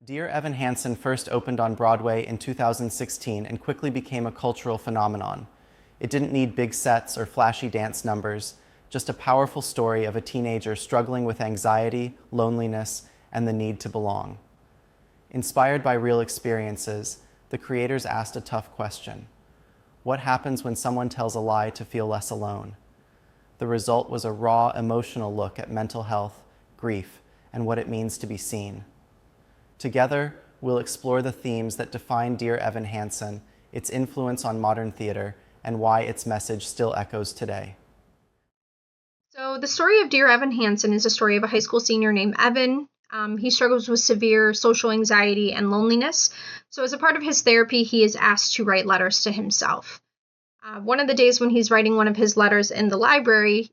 Dear Evan Hansen first opened on Broadway in 2016 and quickly became a cultural phenomenon. It didn't need big sets or flashy dance numbers, just a powerful story of a teenager struggling with anxiety, loneliness, and the need to belong. Inspired by real experiences, the creators asked a tough question. What happens when someone tells a lie to feel less alone? The result was a raw, emotional look at mental health, grief, and what it means to be seen. Together, we'll explore the themes that define Dear Evan Hansen, its influence on modern theater, and why its message still echoes today. So the story of Dear Evan Hansen is a story of a high school senior named Evan. He struggles with severe social anxiety and loneliness. So as a part of his therapy, he is asked to write letters to himself. One of the days when he's writing one of his letters in the library,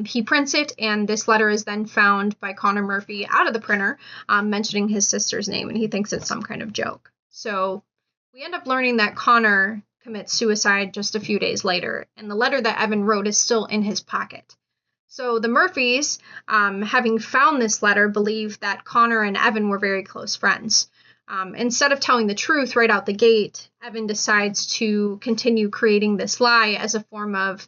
he prints it, and this letter is then found by Connor Murphy out of the printer, mentioning his sister's name, and he thinks it's some kind of joke. So we end up learning that Connor commits suicide just a few days later, and the letter that Evan wrote is still in his pocket. So the Murphys, having found this letter, believe that Connor and Evan were very close friends. Instead of telling the truth right out the gate, Evan decides to continue creating this lie as a form of,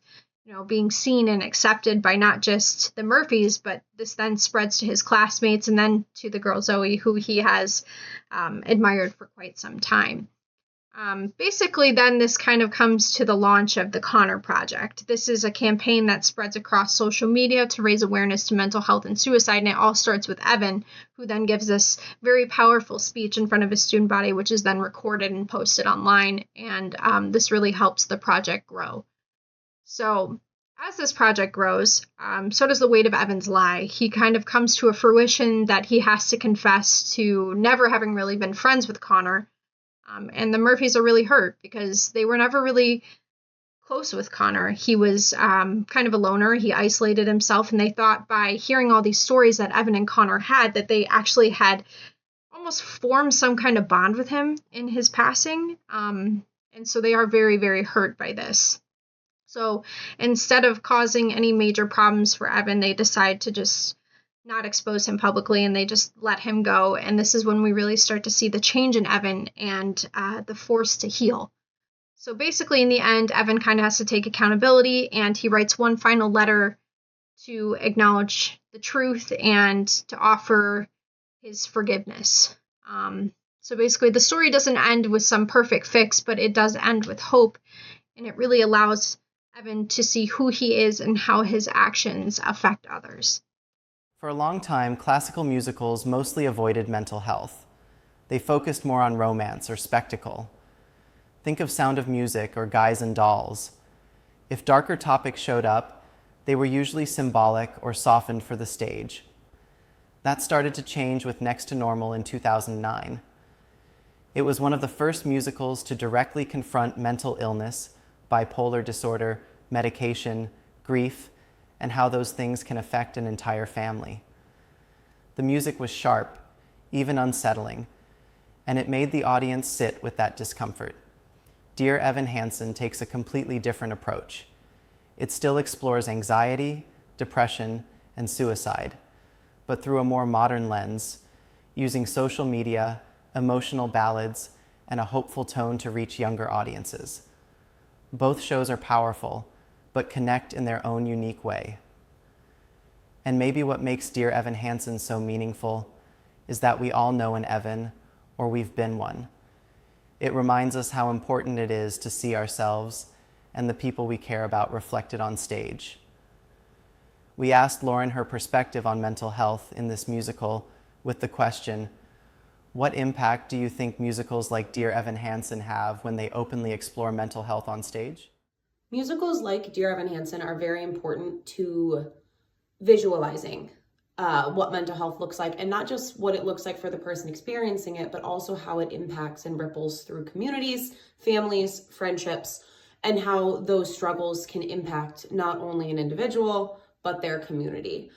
being seen and accepted by not just the Murphys, but this then spreads to his classmates and then to the girl Zoe, who he has admired for quite some time. Basically, then this kind of comes to the launch of the Connor Project. This is a campaign that spreads across social media to raise awareness to mental health and suicide, and it all starts with Evan, who then gives this very powerful speech in front of his student body, which is then recorded and posted online, and this really helps the project grow. So as this project grows, so does the weight of Evan's lie. He kind of comes to a fruition that he has to confess to never having really been friends with Connor. And the Murphys are really hurt because they were never really close with Connor. He was kind of a loner. He isolated himself, and they thought by hearing all these stories that Evan and Connor had, that they actually had almost formed some kind of bond with him in his passing. And so they are very, very hurt by this. So instead of causing any major problems for Evan, they decide to just not expose him publicly, and they just let him go. And this is when we really start to see the change in Evan and the force to heal. So basically, in the end, Evan kind of has to take accountability, and he writes one final letter to acknowledge the truth and to offer his forgiveness. So basically, the story doesn't end with some perfect fix, but it does end with hope, and it really allows Evan to see who he is and how his actions affect others. For a long time, classical musicals mostly avoided mental health. They focused more on romance or spectacle. Think of Sound of Music or Guys and Dolls. If darker topics showed up, they were usually symbolic or softened for the stage. That started to change with Next to Normal in 2009. It was one of the first musicals to directly confront mental illness, bipolar disorder, medication, grief, and how those things can affect an entire family. The music was sharp, even unsettling, and it made the audience sit with that discomfort. Dear Evan Hansen takes a completely different approach. It still explores anxiety, depression, and suicide, but through a more modern lens, using social media, emotional ballads, and a hopeful tone to reach younger audiences. Both shows are powerful, but connect in their own unique way. And maybe what makes Dear Evan Hansen so meaningful is that we all know an Evan, or we've been one. It reminds us how important it is to see ourselves and the people we care about reflected on stage. We asked Lauren her perspective on mental health in this musical with the question, what impact do you think musicals like Dear Evan Hansen have when they openly explore mental health on stage? Musicals like Dear Evan Hansen are very important to visualizing what mental health looks like, and not just what it looks like for the person experiencing it, but also how it impacts and ripples through communities, families, friendships, and how those struggles can impact not only an individual, but their community.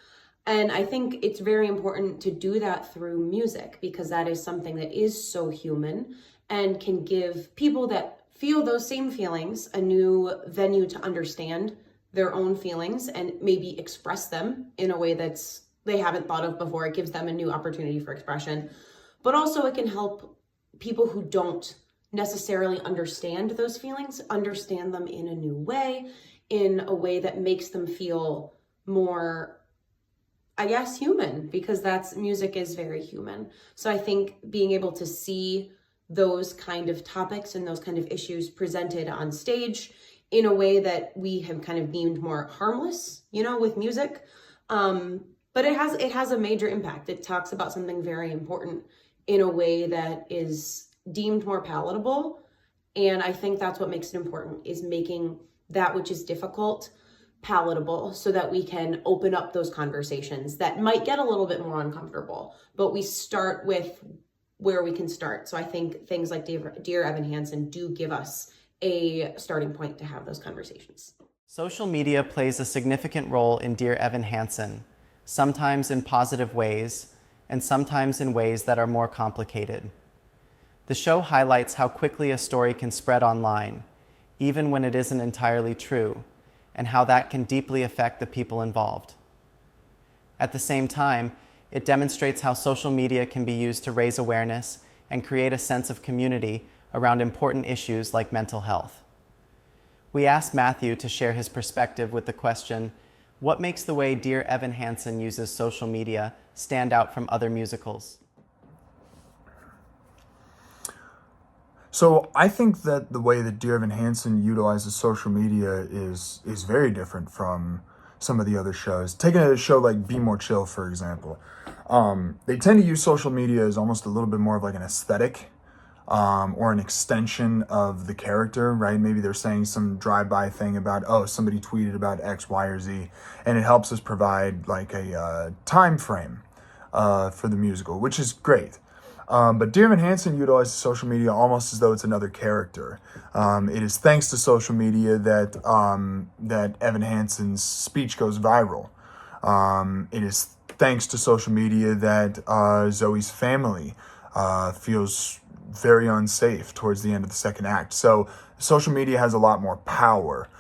And I think it's very important to do that through music, because that is something that is so human and can give people that feel those same feelings a new venue to understand their own feelings and maybe express them in a way that's they haven't thought of before. It gives them a new opportunity for expression. but also it can help people who don't necessarily understand those feelings, understand them in a new way, in a way that makes them feel more, I guess, human, because music is very human. So I think being able to see those kind of topics and those kind of issues presented on stage in a way that we have kind of deemed more harmless, with music. But it has a major impact. It talks about something very important in a way that is deemed more palatable. And I think that's what makes it important, is making that which is difficult palatable, so that we can open up those conversations that might get a little bit more uncomfortable, but we start with where we can start. So I think things like Dear Evan Hansen do give us a starting point to have those conversations. Social media plays a significant role in Dear Evan Hansen, sometimes in positive ways, and sometimes in ways that are more complicated. The show highlights how quickly a story can spread online, even when it isn't entirely true, and how that can deeply affect the people involved. At the same time, it demonstrates how social media can be used to raise awareness and create a sense of community around important issues like mental health. We asked Matthew to share his perspective with the question, what makes the way Dear Evan Hansen uses social media stand out from other musicals? So I think that the way that Dear Evan Hansen utilizes social media is very different from some of the other shows. Taking a show like Be More Chill, for example, they tend to use social media as almost a little bit more of like an aesthetic, or an extension of the character, right? Maybe they're saying some drive-by thing about, oh, somebody tweeted about X, Y, or Z, and it helps us provide like a time frame for the musical, which is great. But Dear Evan Hansen utilizes social media almost as though it's another character. It is thanks to social media that Evan Hansen's speech goes viral. It is thanks to social media that Zoe's family feels very unsafe towards the end of the second act. So social media has a lot more power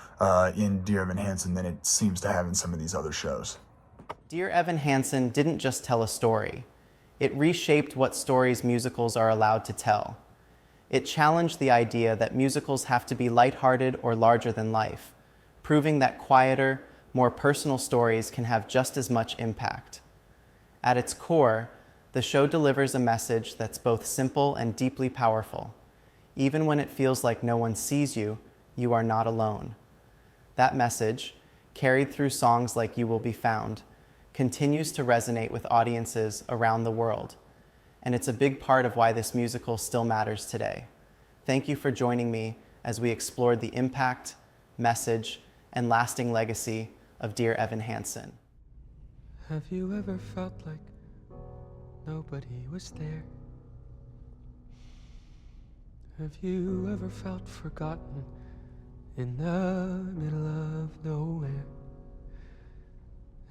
in Dear Evan Hansen than it seems to have in some of these other shows. Dear Evan Hansen didn't just tell a story. It reshaped what stories musicals are allowed to tell. It challenged the idea that musicals have to be lighthearted or larger than life, proving that quieter, more personal stories can have just as much impact. At its core, the show delivers a message that's both simple and deeply powerful. Even when it feels like no one sees you, you are not alone. That message, carried through songs like You Will Be Found, continues to resonate with audiences around the world, and it's a big part of why this musical still matters today. Thank you for joining me as we explored the impact, message, and lasting legacy of Dear Evan Hansen. Have you ever felt like nobody was there? Have you ever felt forgotten in the middle of nowhere?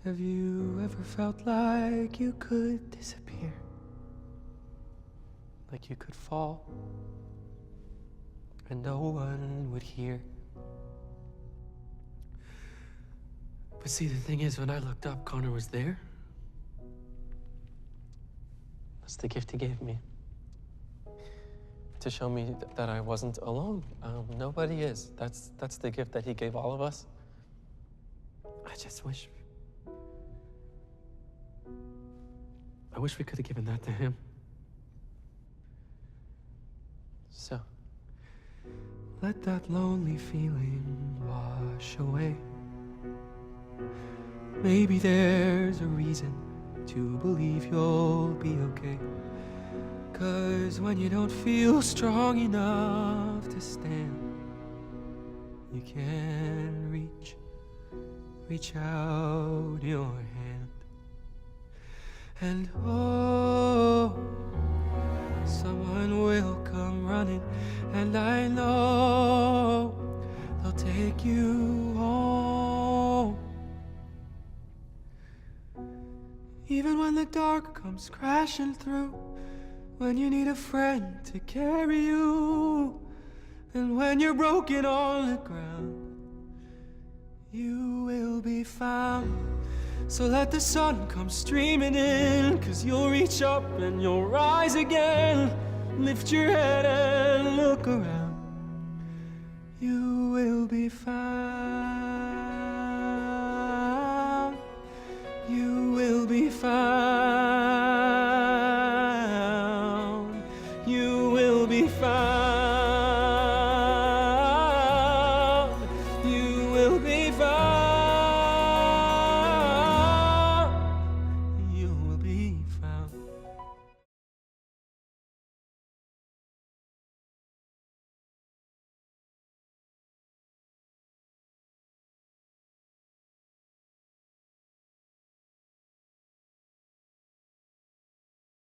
Have you ever felt like you could disappear? Like you could fall and no one would hear? But see, the thing is, when I looked up, Connor was there. That's the gift he gave me. To show me that I wasn't alone. Nobody is. That's the gift that he gave all of us. I just wish we could have given that to him. So, let that lonely feeling wash away. Maybe there's a reason to believe you'll be okay. 'Cause when you don't feel strong enough to stand, you can reach out your hand. And oh, someone will come running, and I know they'll take you home. Even when the dark comes crashing through, when you need a friend to carry you, and when you're broken on the ground, you will be found. So let the sun come streaming in, 'cause you'll reach up and you'll rise again. Lift your head and look around. You will be fine.